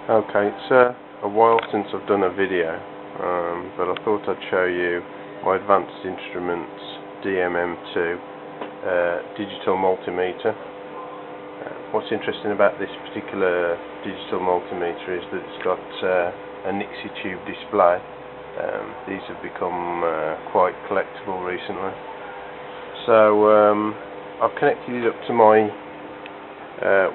Okay, it's a while since I've done a video, but I thought I'd show you my Advanced Instruments DMM2 digital multimeter. What's interesting about this particular digital multimeter is that it's got a Nixie tube display. These have become quite collectible recently. So I've connected it up to my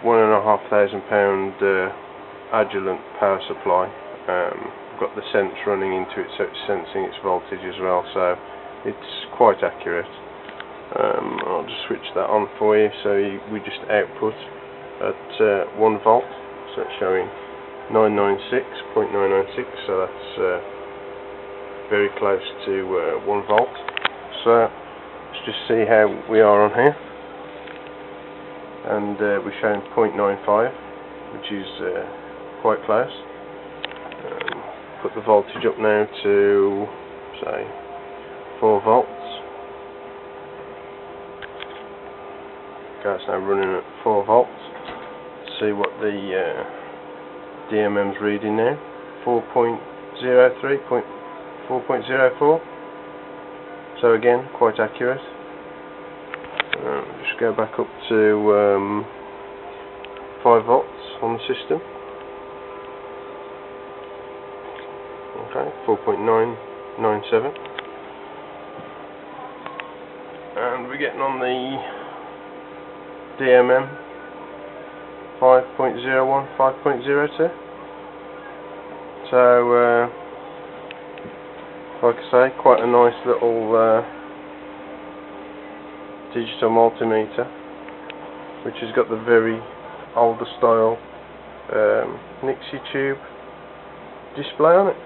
£1,500 Agilent power supply. I've got the sense running into it, so it's sensing its voltage as well, so it's quite accurate. I'll just switch that on for you. So we just output at 1 volt, so it's showing 996.996, so that's very close to 1 volt. So let's just see how we are on here, and we're showing 0.95, which is quite close. Put the voltage up now to say 4 volts. Okay, it's now running at 4 volts. Let's see what the DMM's reading now. 4.03, 4.04. So again, quite accurate. Just go back up to 5 volts on the system. Okay, 4.997, and we're getting on the DMM 5.01, 5.02. So like I say, quite a nice little digital multimeter, which has got the very older style Nixie tube display on it.